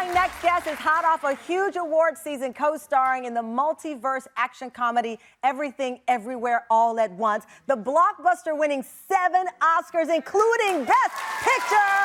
My next guest is hot off a huge award season, co-starring in the multiverse action comedy Everything Everywhere All at Once. The blockbuster-winning 7 Oscars, including Best Picture.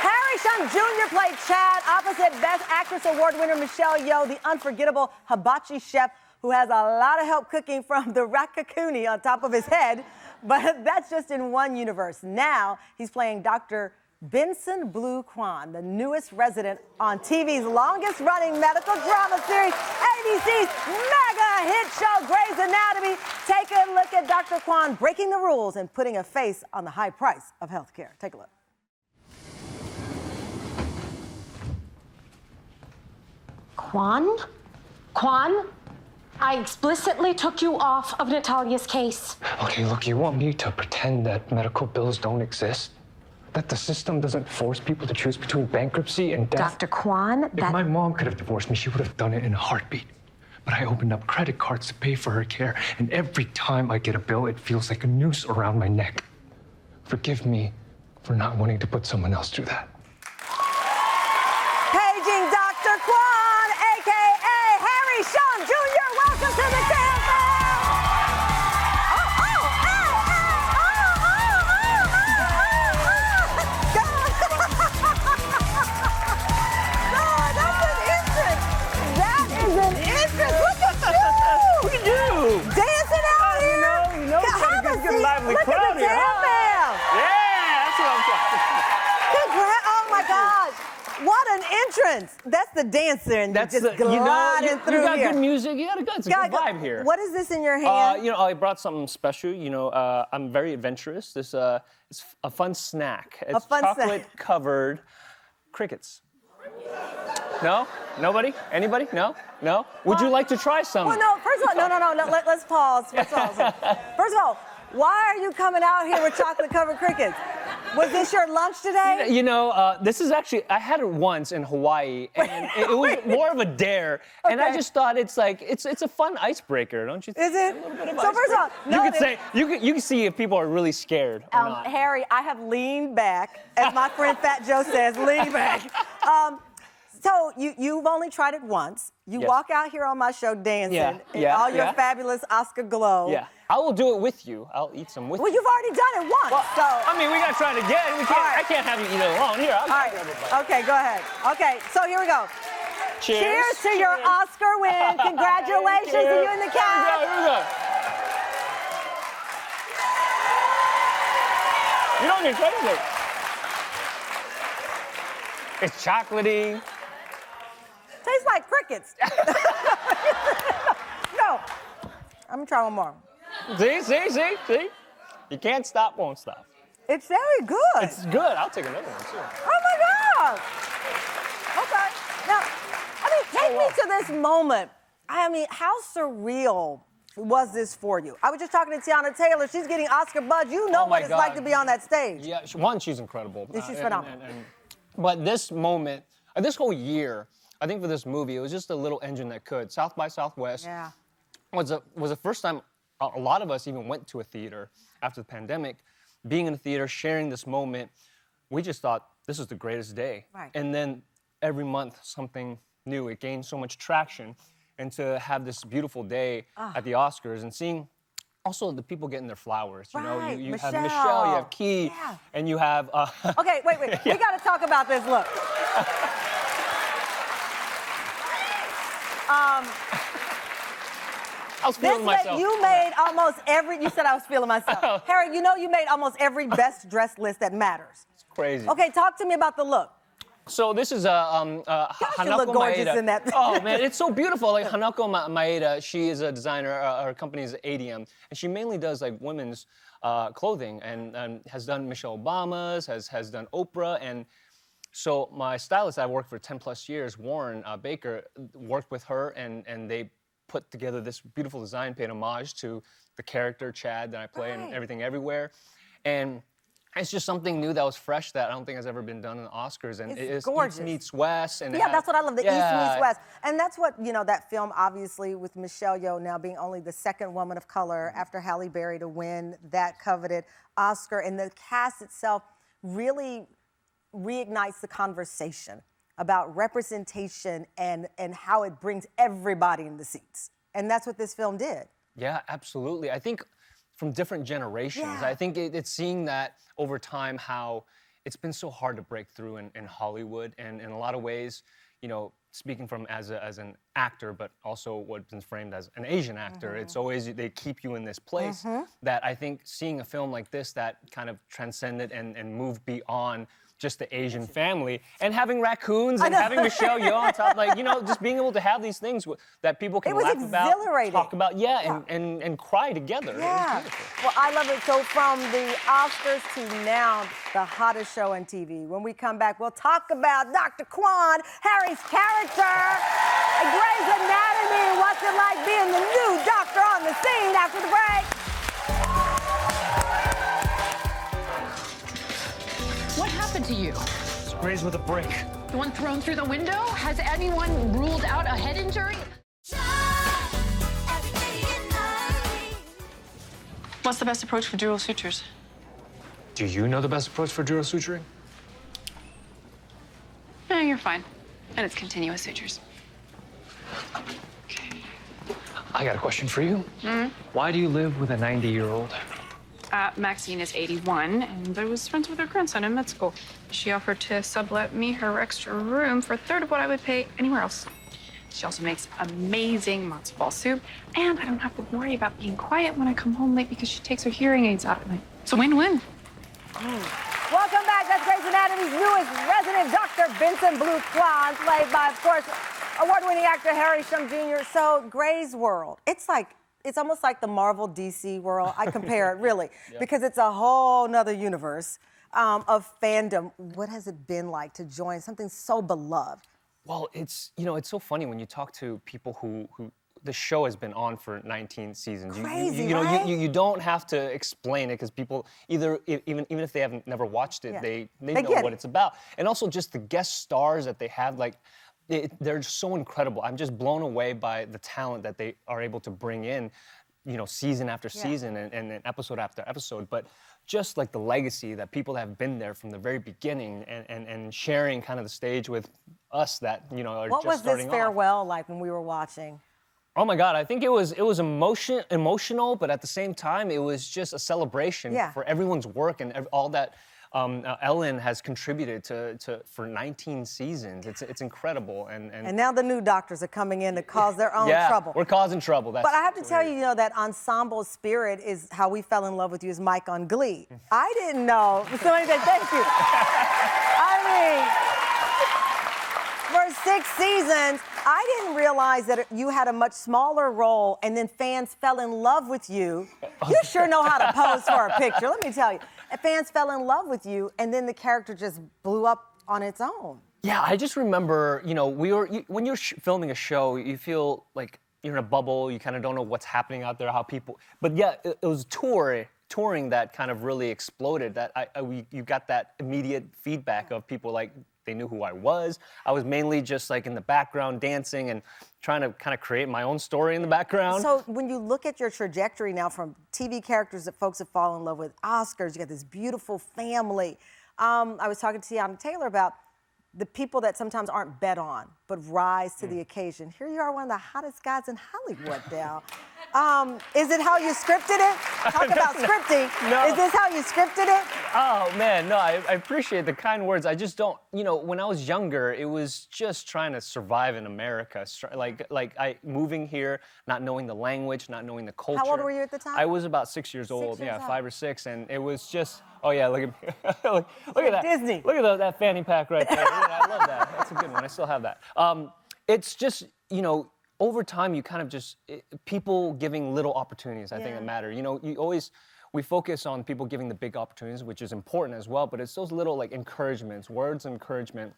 Harry Shum Jr. played Chad opposite Best Actress Award winner Michelle Yeoh, the unforgettable hibachi chef who has a lot of help cooking from the ratatouille on top of his head. But that's just in one universe. Now he's playing Dr. Benson Blue Kwan, the newest resident on TV's longest-running medical drama series, ABC's mega hit show, Grey's Anatomy. Take a look at Dr. Kwan breaking the rules and putting a face on the high price of healthcare. Take a look. Kwan? Kwan? I explicitly took you off of Natalia's case. Okay, look, you want me to pretend that medical bills don't exist? That the system doesn't force people to choose between bankruptcy and death? Dr. Kwan, If my mom could have divorced me, she would have done it in a heartbeat. But I opened up credit cards to pay for her care, and every time I get a bill, it feels like a noose around my neck. Forgive me for not wanting to put someone else through that. Paging Dr. Kwan, a.k.a. Harry Shum Jr. Welcome to the campus. Lively crowd here. Yeah, that's what I'm talking about. Oh my gosh, what an entrance! That's the dancer, and That's just the, gliding through you got here. good music. You got it's a good vibe here. What is this in your hand? I brought something special. I'm very adventurous. This it's a fun snack. It's chocolate-covered crickets. No? Nobody? Anybody? No? No? Would you like to try some? Well, no. First of all, no. Let's pause. First of all, why are you coming out here with chocolate-covered crickets? Was this your lunch today? This is actually, I had it once in Hawaii, and it was more of a dare, and I just thought it's a fun icebreaker, don't you think? Is it? A little bit of So first of all, you can see if people are really scared or not. Harry, I have leaned back, as my friend Fat Joe says, lean back. So you've only tried it once. You walk out here on my show dancing in all your fabulous Oscar glow. Yeah. I will do it with you. I'll eat some with you. Well, you've already done it once, so. I mean, we gotta try it again. I can't have you eat it alone. Here, I'll grab it. Okay, go ahead. Okay, so here we go. Cheers. Cheers to your Oscar win. Congratulations to you and the cast. Here we go. You don't get credit. It's chocolatey. Tastes like crickets. No. I'm gonna try one more. See? You can't stop, won't stop. It's very good. It's good. I'll take another one, too. Oh, my God. Okay. Now, take me to this moment. How surreal was this for you? I was just talking to Tiana Taylor. She's getting Oscar buzz. You know what it's like to be on that stage. Yeah, she's incredible. She's phenomenal. But this moment, this whole year, I think for this movie, it was just a little engine that could. South by Southwest was the first time a lot of us even went to a theater after the pandemic. Being in a theater, sharing this moment, we just thought this was the greatest day. Right. And then every month, something new. It gained so much traction. And to have this beautiful day at the Oscars and seeing also the people getting their flowers. You know, you have Michelle, you have Key, and you have... Okay, wait. We got to talk about this. Look. I was feeling myself. You made almost every... You said I was feeling myself. Harry, you made almost every best dressed list that matters. It's crazy. Okay, talk to me about the look. So this is Hanako you look gorgeous Maeda. in that. Oh man, it's so beautiful. Like Hanako Maeda, she is a designer. Her company is ADM, and she mainly does like women's clothing, and has done Michelle Obama's, has done Oprah, and so my stylist I've worked for 10+ years, Warren Baker, worked with her, and they put together this beautiful design, paid homage to the character Chad that I play in Everything Everywhere, and it's just something new that was fresh that I don't think has ever been done in the Oscars, and it's gorgeous. East meets West, and that's what I love, the East meets West, and that's what that film, obviously, with Michelle Yeoh now being only the second woman of color after Halle Berry to win that coveted Oscar, and the cast itself really reignites the conversation about representation and how it brings everybody in the seats. And that's what this film did. Yeah, absolutely. I think from different generations, Yeah. I think it's seeing that over time how it's been so hard to break through in Hollywood, and in a lot of ways, you know, speaking from as an actor, but also what's been framed as an Asian actor, it's always, they keep you in this place that I think seeing a film like this that kind of transcended and moved beyond just the Asian family, and having raccoons and having Michelle Yeoh on top, like, you know, just being able to have these things that people can laugh about, talk about, and cry together. Yeah. It was beautiful. Well, I love it. So from the Oscars to now, the hottest show on TV. When we come back, we'll talk about Dr. Kwon, Harry's character, and Grey's Anatomy, what's it like being the new doctor on the scene after the break. What happened to you? Grazed with a brick. The one thrown through the window? Has anyone ruled out a head injury? What's the best approach for dural sutures? Do you know the best approach for dural suturing? No, you're fine. And it's continuous sutures. Okay. I got a question for you. Why do you live with a 90-year-old? Maxine is 81, and I was friends with her grandson in med school. She offered to sublet me her extra room for a third of what I would pay anywhere else. She also makes amazing matzo ball soup, and I don't have to worry about being quiet when I come home late because she takes her hearing aids out at night. It's a win-win. Welcome back. That's Grey's Anatomy's newest resident Dr. Benson Blue Kwon, played by, of course, award-winning actor Harry Shum Jr. So Grey's world, it's almost like the Marvel DC world. I compare it, really, because it's a whole nother universe of fandom. What has it been like to join something so beloved? Well, it's, you know, it's so funny when you talk to people who the show has been on for 19 seasons. Crazy, you know, right? you don't have to explain it, because people even if they haven't never watched it, they know what it's about. And also just the guest stars that they have, like, they're so incredible. I'm just blown away by the talent that they are able to bring in, you know, season after season and episode after episode. But just like the legacy that people have been there from the very beginning and sharing kind of the stage with us that, you know, are What just was starting this off. farewell like when we were watching? Oh my God, I think it was emotional, but at the same time, it was just a celebration for everyone's work and all that Ellen has contributed to for 19 seasons. It's incredible. And now the new doctors are coming in to cause their own trouble. We're causing trouble. But I have to tell you, you know, that ensemble spirit is how we fell in love with you as Mike on Glee. I didn't know. Somebody said thank you. I mean, for 6 seasons, I didn't realize that you had a much smaller role, and then fans fell in love with you. You sure know how to pose for a picture, let me tell you. And fans fell in love with you, and then the character just blew up on its own. Yeah, I just remember, you know, when you're filming a show, you feel like you're in a bubble. You kind of don't know what's happening out there, how people. But yeah, it was touring that kind of really exploded. That you got that immediate feedback of people, like, they knew who I was. I was mainly just like in the background dancing and trying to kind of create my own story in the background. So when you look at your trajectory now from TV characters that folks have fallen in love with, Oscars, you got this beautiful family. I was talking to Tiana Taylor about the people that sometimes aren't bet on, but rise to the occasion. Here you are, one of the hottest guys in Hollywood now. Is it how you scripted it? Talk about scripting. No. Is this how you scripted it? Oh, man, no, I appreciate the kind words. I just don't, you know, when I was younger, it was just trying to survive in America. Moving here, not knowing the language, not knowing the culture. How old were you at the time? I was about 6 years old, 6 years old. 5 or 6, and it was just, oh yeah, look at me. look at that. Disney. Look at that fanny pack right there. I love that. That's a good one. I still have that. It's just, you know, over time, you kind of just, people giving little opportunities, I think, that matter. You know, we focus on people giving the big opportunities, which is important as well, but it's those little, like, encouragements, words of encouragement.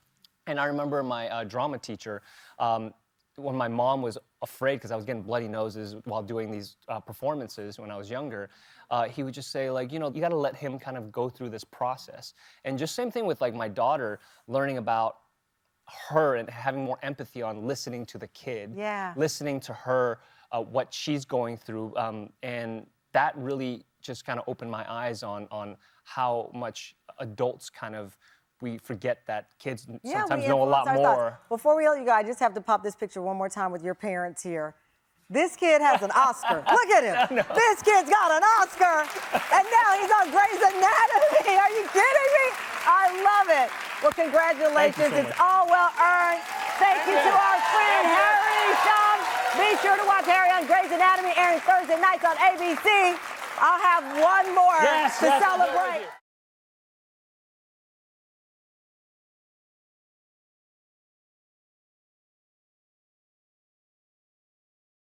And I remember my drama teacher, when my mom was afraid because I was getting bloody noses while doing these performances when I was younger, he would just say, like, you know, you got to let him kind of go through this process. And just same thing with, like, my daughter, learning about her and having more empathy on listening to the kid, listening to her, what she's going through, and that really just kind of opened my eyes on how much adults kind of we forget that kids Yeah, sometimes we know a lot influence our thoughts. more. Before we let you go, I just have to pop this picture one more time with your parents here. This kid has an Oscar. Look at him. This kid's got an Oscar, and now he's on Grey's Anatomy. Are you kidding me? I love it. Well, congratulations. So it's all well earned. Thank you to our friend Harry Shum. Be sure to watch Harry on Grey's Anatomy, airing Thursday nights on ABC. I'll have one more to celebrate.